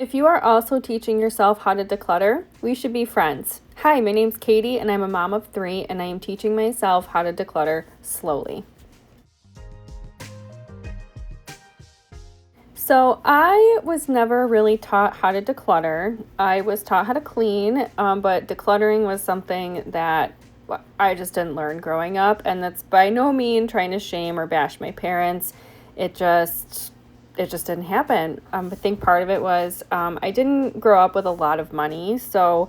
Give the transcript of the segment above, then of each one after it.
If you are also teaching yourself how to declutter, we should be friends. Hi, my name's Katie and I'm a mom of 3 and I am teaching myself how to declutter slowly. So I was never really taught how to declutter. I was taught how to clean, but decluttering was something that I just didn't learn growing up, and that's by no means trying to shame or bash my parents. It just it just didn't happen. I think part of it was I didn't grow up with a lot of money, so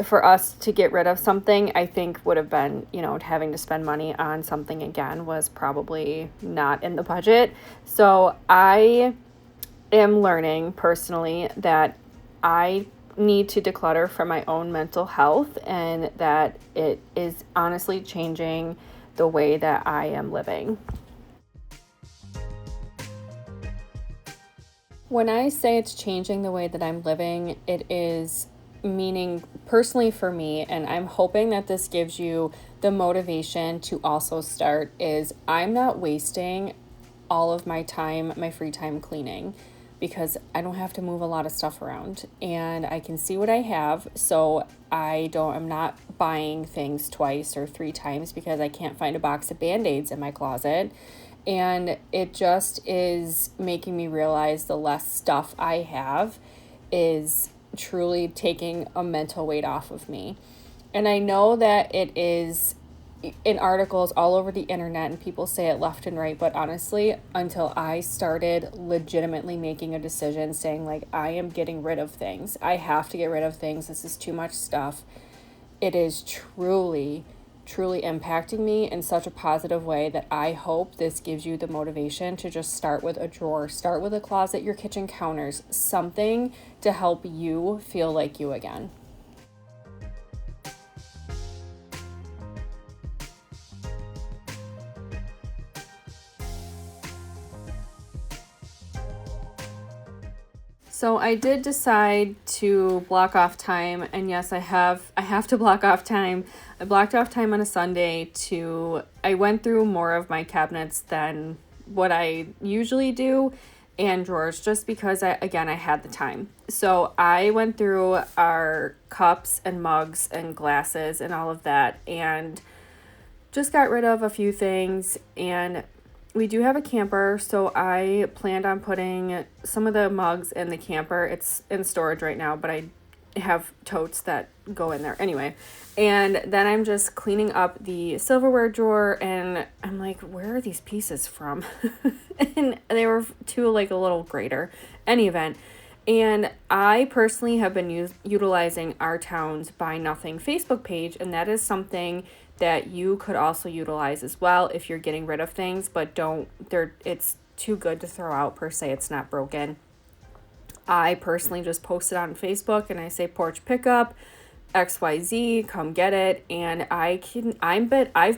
for us to get rid of something, I think would have been, having to spend money on something again was probably not in the budget. So I am learning personally that I need to declutter for my own mental health and that it is honestly changing the way that I am living. When I say it's changing the way that I'm living, it is meaning personally for me, and I'm hoping that this gives you the motivation to also start, is I'm not wasting all of my time, my free time cleaning because I don't have to move a lot of stuff around and I can see what I have. So I'm not buying things twice or 3 times because I can't find a box of Band-Aids in my closet. And it just is making me realize the less stuff I have is truly taking a mental weight off of me. And I know that it is in articles all over the internet and people say it left and right, but honestly, until I started legitimately making a decision saying, like, I am getting rid of things, I have to get rid of things, this is too much stuff, it is truly impacting me in such a positive way that I hope this gives you the motivation to just start with a drawer, start with a closet, your kitchen counters, something to help you feel like you again. So I did decide to block off time, and yes, I have to block off time. I blocked off time on a Sunday I went through more of my cabinets than what I usually do and drawers just because I had the time. So I went through our cups and mugs and glasses and all of that and just got rid of a few things. And we do have a camper, so I planned on putting some of the mugs in the camper. It's in storage right now, but I have totes that go in there anyway. And then I'm just cleaning up the silverware drawer, and I'm like, where are these pieces from? And they were to like a little grater. Any event. And I personally have been utilizing our town's Buy Nothing Facebook page, and that is something that you could also utilize as well if you're getting rid of things, but it's too good to throw out per se. It's not broken. I personally just post it on Facebook and I say porch pickup, XYZ, come get it. And I've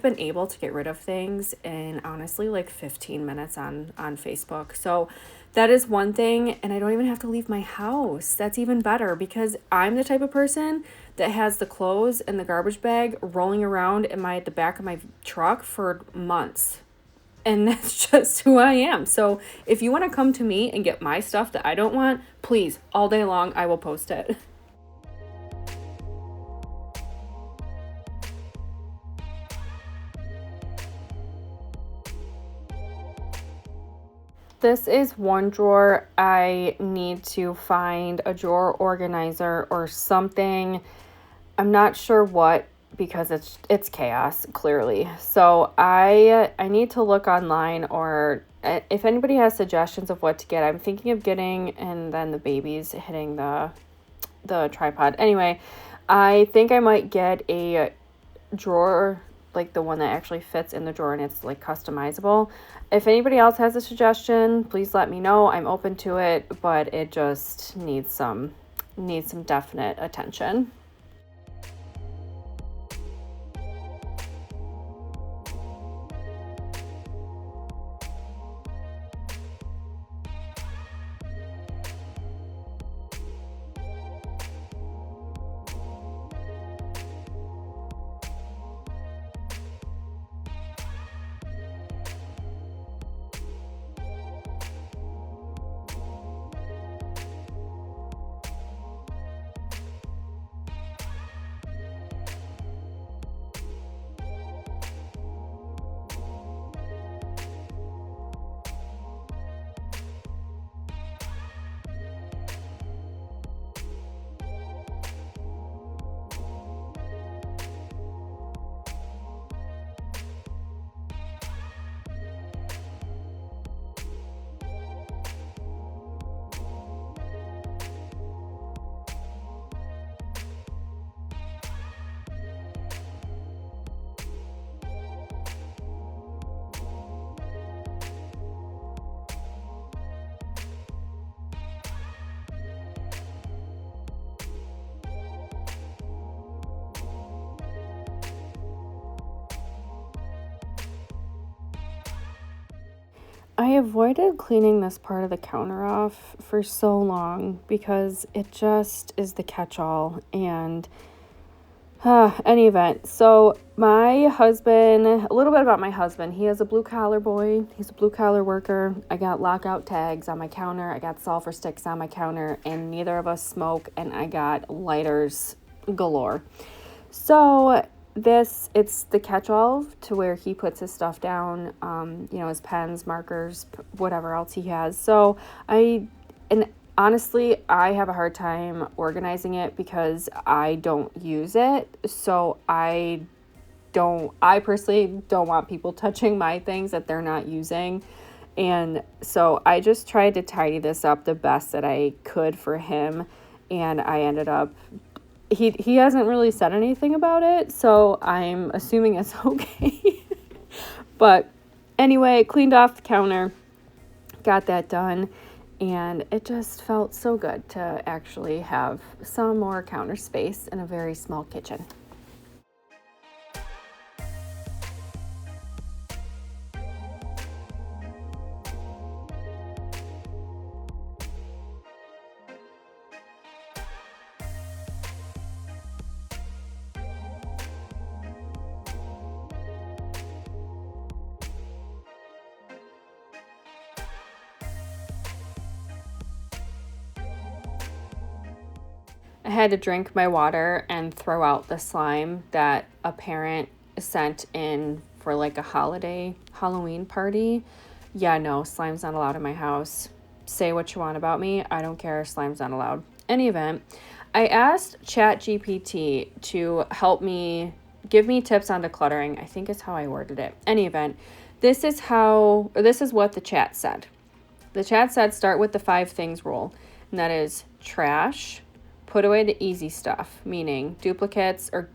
been able to get rid of things in honestly like 15 minutes on Facebook. So that is one thing, and I don't even have to leave my house. That's even better because I'm the type of person that has the clothes in the garbage bag rolling around in the back of my truck for months. And that's just who I am. So if you want to come to me and get my stuff that I don't want, please, all day long, I will post it. This is one drawer. I need to find a drawer organizer or something. I'm not sure what because it's chaos clearly. So I need to look online, or if anybody has suggestions of what to get. I'm thinking of getting, and then the baby's hitting the tripod. Anyway, I think I might get a drawer, like the one that actually fits in the drawer and it's like customizable. If anybody else has a suggestion, please let me know. I'm open to it, but it just needs some definite attention. I avoided cleaning this part of the counter off for so long because it just is the catch-all. And any event. So my husband, a little bit about my husband. He is a blue collar boy. He's a blue collar worker. I got lockout tags on my counter. I got sulfur sticks on my counter, and neither of us smoke. And I got lighters galore. So it's the catch-all to where he puts his stuff down, his pens, markers, whatever else he has. So and honestly, I have a hard time organizing it because I don't use it. So I personally don't want people touching my things that they're not using. And so I just tried to tidy this up the best that I could for him. And I ended up he hasn't really said anything about it, so I'm assuming it's okay. But anyway, cleaned off the counter, got that done, and it just felt so good to actually have some more counter space in a very small kitchen. I had to drink my water and throw out the slime that a parent sent in for like a Halloween party. Yeah, no, slime's not allowed in my house. Say what you want about me. I don't care. Slime's not allowed. Any event, I asked ChatGPT to help me give me tips on decluttering. I think is how I worded it. Any event, this is what the chat said. The chat said start with the 5 things rule, and that is trash, put away the easy stuff, meaning duplicates or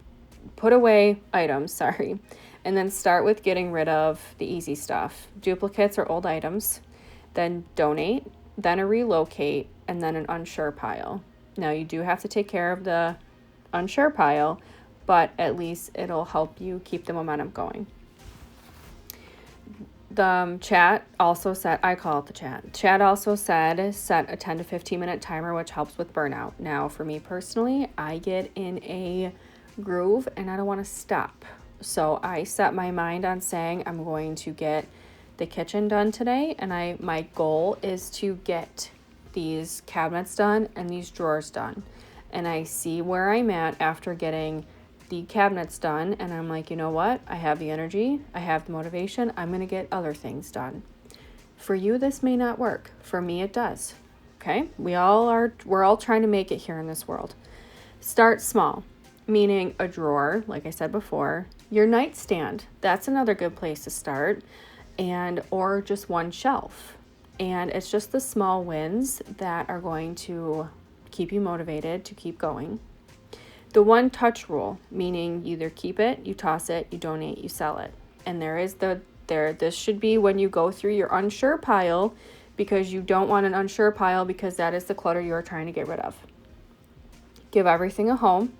put away items, and then start with getting rid of the easy stuff. Duplicates or old items, then donate, then a relocate, and then an unsure pile. Now you do have to take care of the unsure pile, but at least it'll help you keep the momentum going. The chat also said, I call it the chat. Chat also said, set a 10 to 15 minute timer, which helps with burnout. Now, for me personally, I get in a groove and I don't want to stop. So I set my mind on saying I'm going to get the kitchen done today. And my goal is to get these cabinets done and these drawers done. And I see where I'm at after getting the cabinets done, and I'm like, you know what? I have the energy, I have the motivation, I'm gonna get other things done. For you, this may not work. For me, it does. Okay? We're all trying to make it here in this world. Start small, meaning a drawer, like I said before, your nightstand. That's another good place to start, or just one shelf. And it's just the small wins that are going to keep you motivated to keep going. The one touch rule, meaning you either keep it, you toss it, you donate, you sell it. And this should be when you go through your unsure pile, because you don't want an unsure pile because that is the clutter you are trying to get rid of. Give everything a home.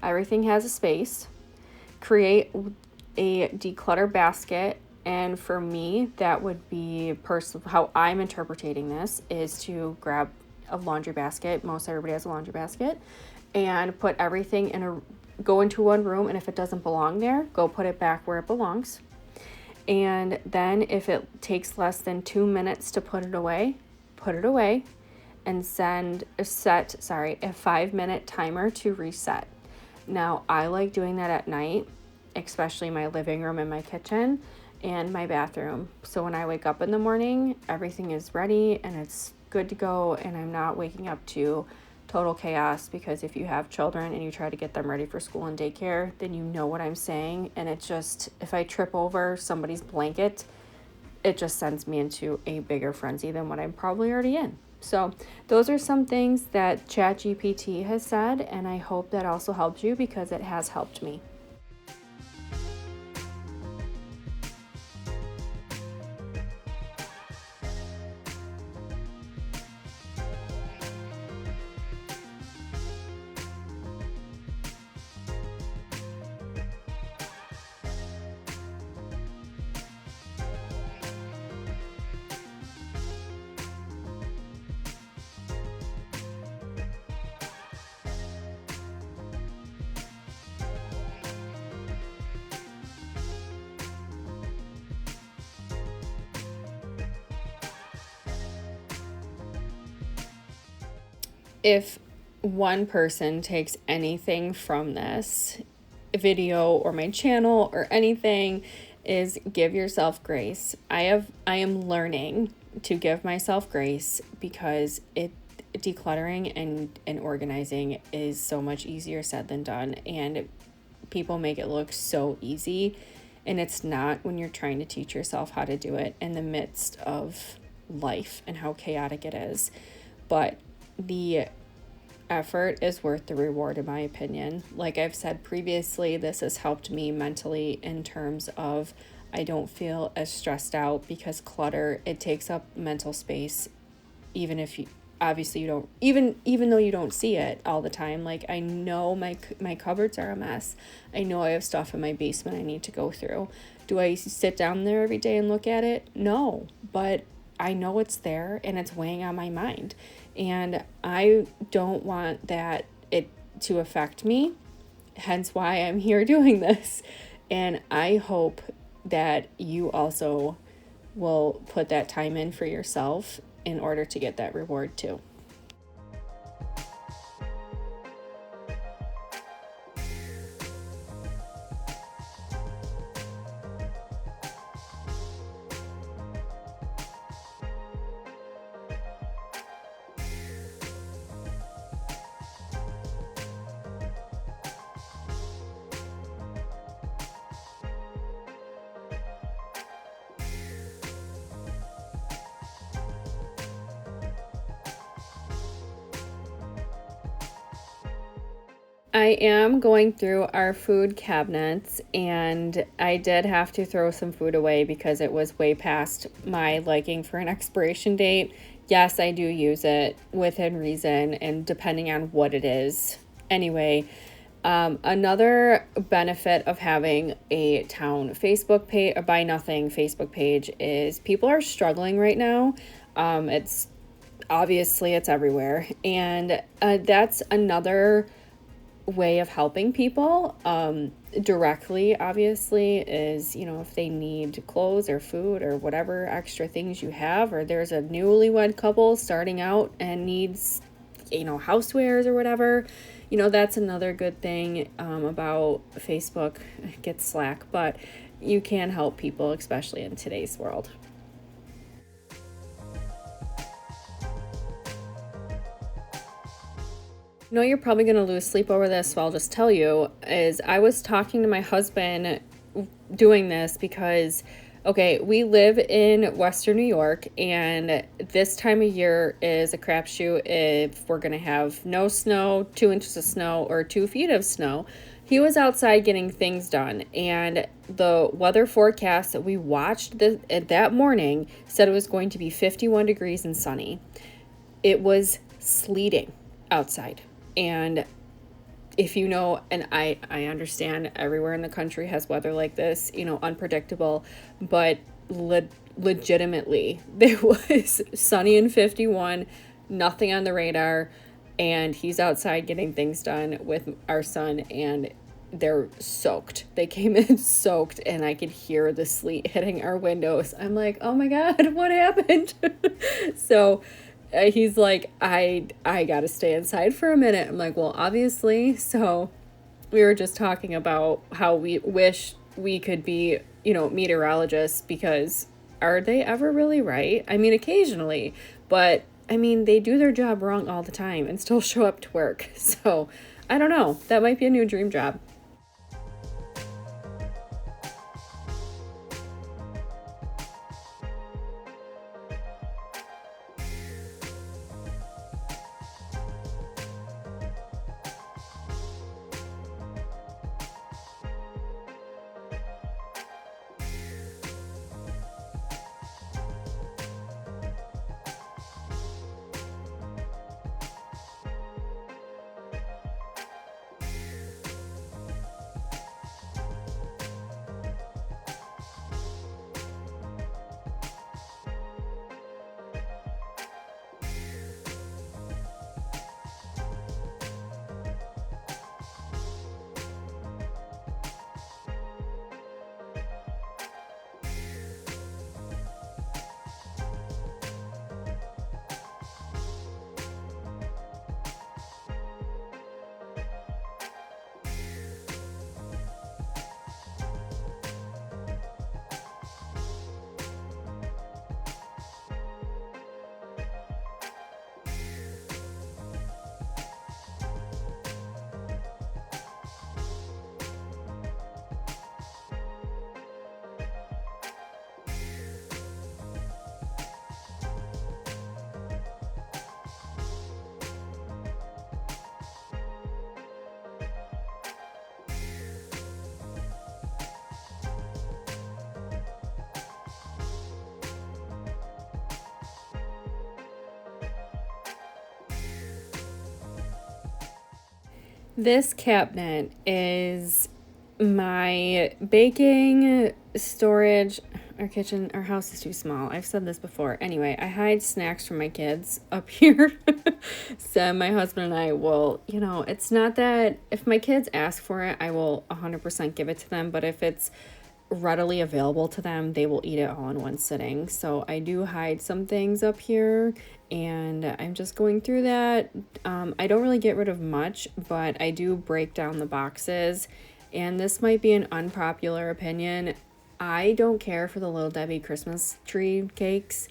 Everything has a space. Create a declutter basket. And for me, that would be how I'm interpreting this is to grab a laundry basket. Most everybody has a laundry basket. And put everything go into one room, and if it doesn't belong there, go put it back where it belongs. And then if it takes less than 2 minutes to put it away, and set a 5-minute timer to reset. Now, I like doing that at night, especially my living room and my kitchen and my bathroom. So when I wake up in the morning, everything is ready and it's good to go, and I'm not waking up to total chaos, because if you have children and you try to get them ready for school and daycare, then you know what I'm saying. And it just, if I trip over somebody's blanket, it just sends me into a bigger frenzy than what I'm probably already in. So those are some things that ChatGPT has said, and I hope that also helps you, because it has helped me. if one person takes anything from this video or my channel or anything, is give yourself grace. I am learning to give myself grace because decluttering and organizing is so much easier said than done, and people make it look so easy, and it's not when you're trying to teach yourself how to do it in the midst of life and how chaotic it is. But the effort is worth the reward, in my opinion. Like I've said previously, this has helped me mentally in terms of I don't feel as stressed out, because clutter, it takes up mental space, even if you obviously you don't, even though you don't see it all the time. Like I know my cupboards are a mess. I know I have stuff in my basement I need to go through. Do I sit down there every day and look at it? No, but I know it's there and it's weighing on my mind, and I don't want that it to affect me, hence why I'm here doing this. And I hope that you also will put that time in for yourself in order to get that reward too. I am going through our food cabinets, and I did have to throw some food away because it was way past my liking for an expiration date. Yes, I do use it within reason and depending on what it is. Anyway, another benefit of having a town Facebook page, a Buy Nothing Facebook page, is people are struggling right now. It's obviously it's everywhere, and that's another way of helping people directly, obviously, is, you know, if they need clothes or food or whatever extra things you have, or there's a newlywed couple starting out and needs, you know, housewares or whatever, you know, that's another good thing about Facebook. It gets slack, but you can help people, especially in today's world. You know, you're probably going to lose sleep over this, so I'll just tell you, is I was talking to my husband doing this because, okay, we live in Western New York, and this time of year is a crapshoot if we're going to have no snow, 2 inches of snow, or 2 feet of snow. He was outside getting things done, and the weather forecast that we watched that morning said it was going to be 51 degrees and sunny. It was sleeting outside. And if you know, and I understand everywhere in the country has weather like this, you know, unpredictable, but legitimately, there was sunny and 51, nothing on the radar, and he's outside getting things done with our son, and they're soaked. They came in soaked, and I could hear the sleet hitting our windows. I'm like, oh my God, what happened? So he's like, I gotta stay inside for a minute. I'm like, well, obviously. So we were just talking about how we wish we could be, you know, meteorologists, because are they ever really right? I mean, occasionally, but I mean, they do their job wrong all the time and still show up to work. So I don't know. That might be a new dream job. This cabinet is my baking storage. Our kitchen, our house is too small. I've said this before. Anyway, I hide snacks from my kids up here. So my husband and I will, it's not that if my kids ask for it, I will 100% give it to them. But if it's readily available to them, they will eat it all in one sitting. So I do hide some things up here, and I'm just going through that. I don't really get rid of much, but I do break down the boxes. And this might be an unpopular opinion. I don't care for the Little Debbie Christmas tree cakes.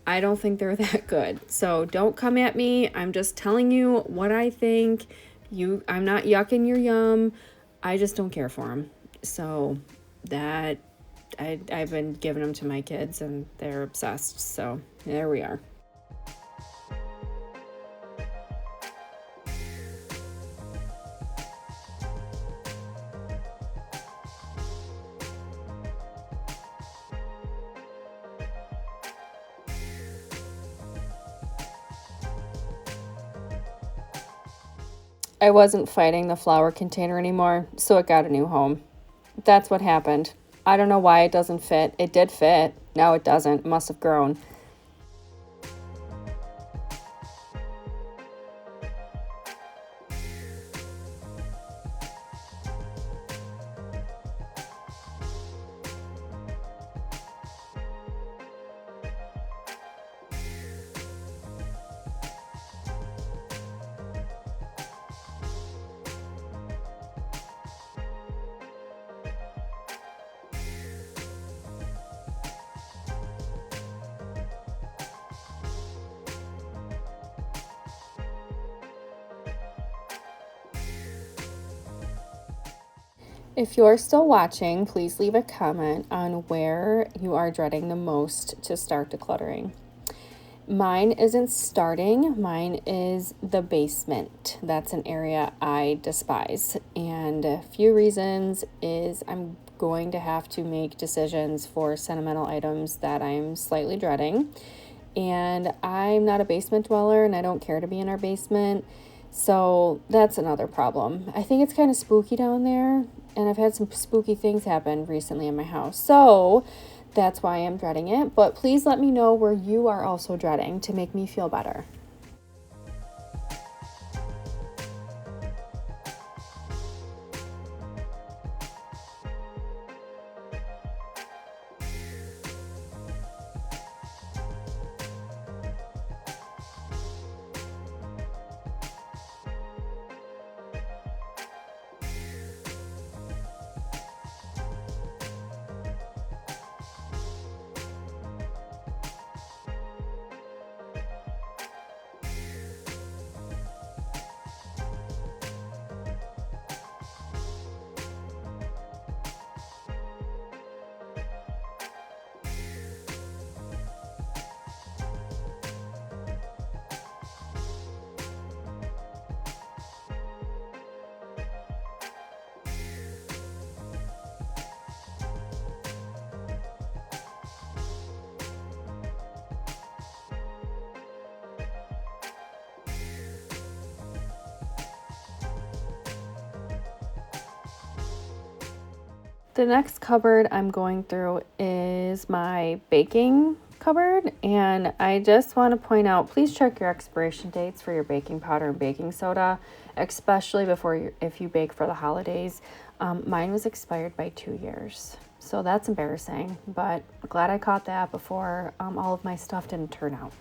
I don't think they're that good. So don't come at me. I'm just telling you what I think. I'm not yucking your yum. I just don't care for them. So that I've been giving them to my kids and they're obsessed. So there we are. I wasn't fighting the flour container anymore, so it got a new home. That's what happened. I don't know why it doesn't fit. It did fit. Now it doesn't. It must have grown. If you're still watching, please leave a comment on where you are dreading the most to start decluttering. Mine isn't starting, mine is the basement. That's an area I despise. And a few reasons is I'm going to have to make decisions for sentimental items that I'm slightly dreading. And I'm not a basement dweller and I don't care to be in our basement. So that's another problem. I think it's kind of spooky down there, and I've had some spooky things happen recently in my house. So that's why I'm dreading it. But please let me know where you are also dreading to make me feel better. The next cupboard I'm going through is my baking cupboard, and I just want to point out, please check your expiration dates for your baking powder and baking soda, especially if you bake for the holidays. Mine was expired by 2 years, so that's embarrassing, but glad I caught that before all of my stuff didn't turn out.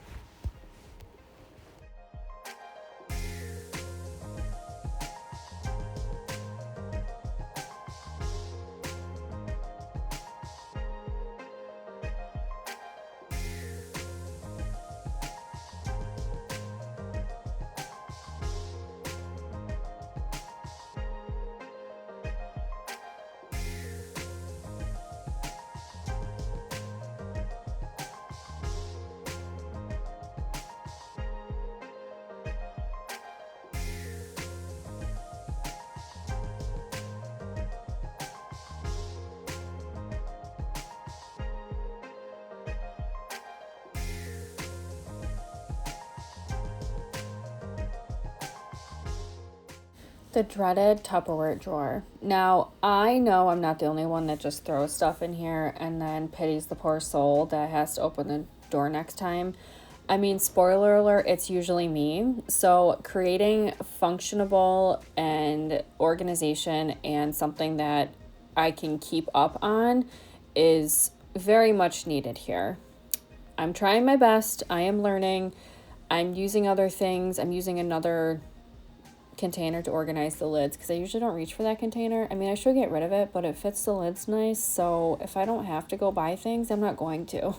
The dreaded Tupperware drawer. Now, I know I'm not the only one that just throws stuff in here and then pities the poor soul that has to open the door next time. I mean, spoiler alert, it's usually me. So, creating functionable and organization and something that I can keep up on is very much needed here. I'm trying my best. I am learning. I'm using other things. I'm using another container to organize the lids because I usually don't reach for that container. I mean, I should get rid of it, but it fits the lids nice. So if I don't have to go buy things, I'm not going to.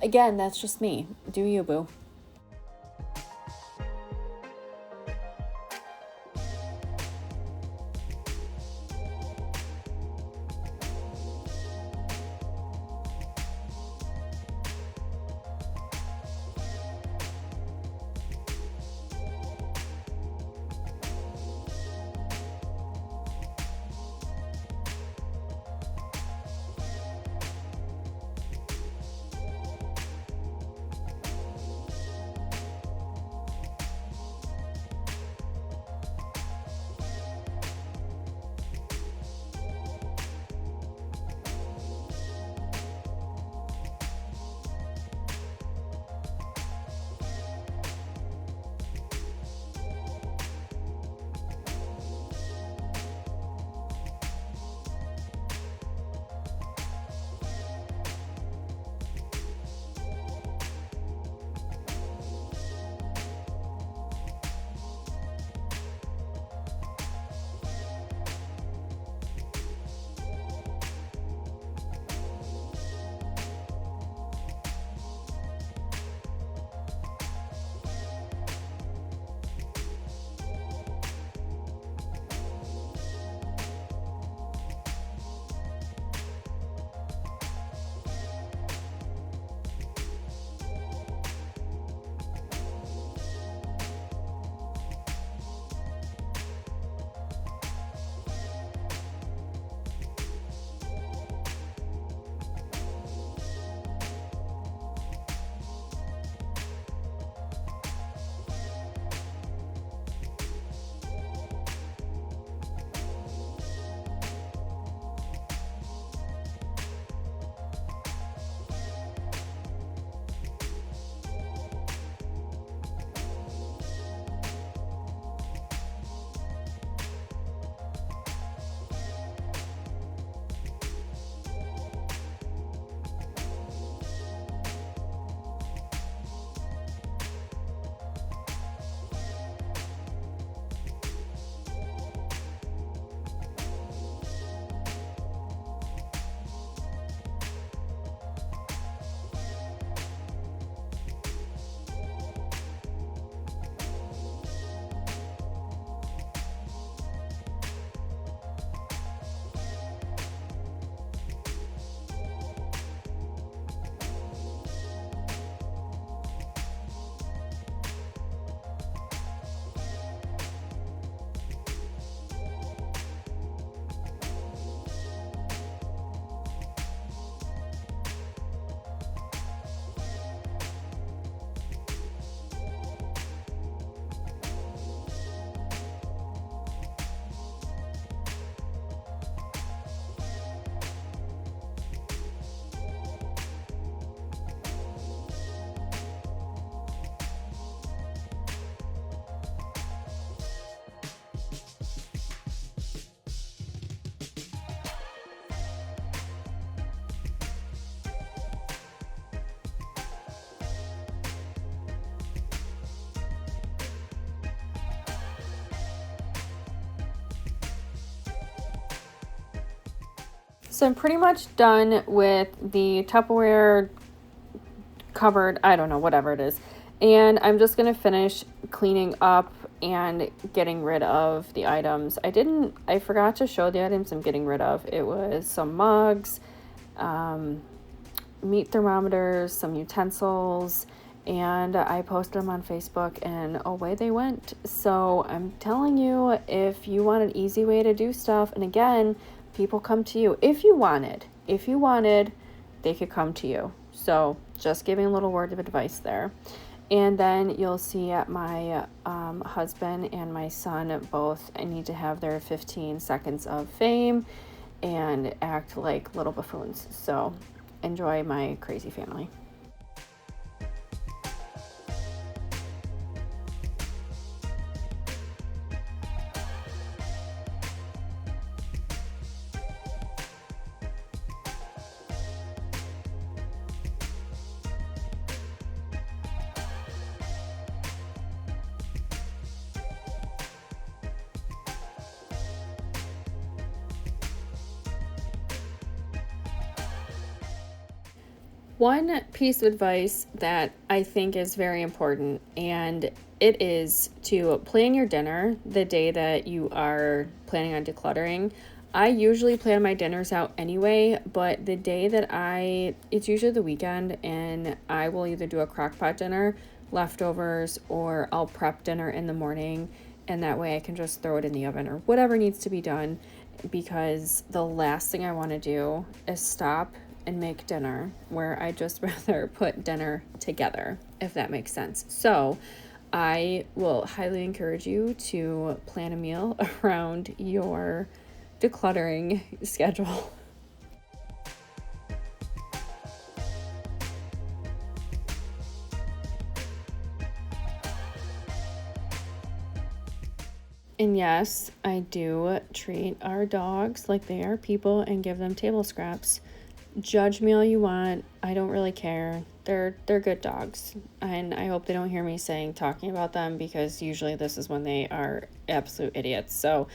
Again, that's just me. Do you, boo? So I'm pretty much done with the Tupperware cupboard, I don't know, whatever it is. And I'm just going to finish cleaning up and getting rid of the items. I forgot to show the items I'm getting rid of. It was some mugs, meat thermometers, some utensils, and I posted them on Facebook and away they went. So I'm telling you, if you want an easy way to do stuff, and again, people come to you. If you wanted, they could come to you. So just giving a little word of advice there. And then you'll see my husband and my son both need to have their 15 seconds of fame and act like little buffoons. So enjoy my crazy family. One piece of advice that I think is very important, and it is to plan your dinner the day that you are planning on decluttering. I usually plan my dinners out anyway, but the day that it's usually the weekend, and I will either do a crock pot dinner, leftovers, or I'll prep dinner in the morning, and that way I can just throw it in the oven or whatever needs to be done, because the last thing I want to do is stop and make dinner, where I just rather put dinner together, if that makes sense. So I will highly encourage you to plan a meal around your decluttering schedule. And yes, I do treat our dogs like they are people and give them table scraps. Judge me all you want. I don't really care. They're good dogs. And I hope they don't hear me talking about them, because usually this is when they are absolute idiots. So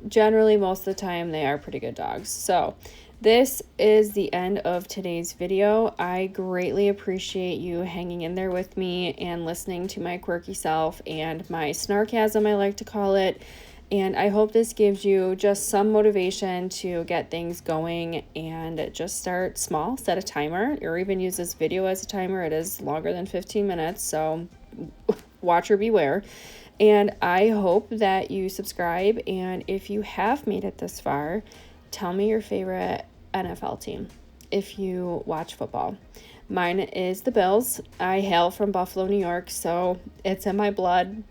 generally most of the time they are pretty good dogs. So this is the end of today's video. I greatly appreciate you hanging in there with me and listening to my quirky self and my snarkasm, I like to call it. And I hope this gives you just some motivation to get things going and just start small, set a timer, or even use this video as a timer. It is longer than 15 minutes, so watcher beware. And I hope that you subscribe. And if you have made it this far, tell me your favorite NFL team if you watch football. Mine is the Bills. I hail from Buffalo, New York, so it's in my blood.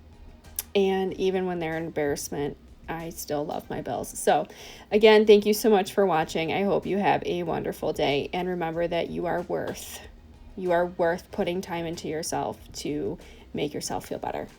And even when they're an embarrassment, I still love my Bills. So again, thank you so much for watching. I hope you have a wonderful day. And remember that you are worth putting time into yourself to make yourself feel better.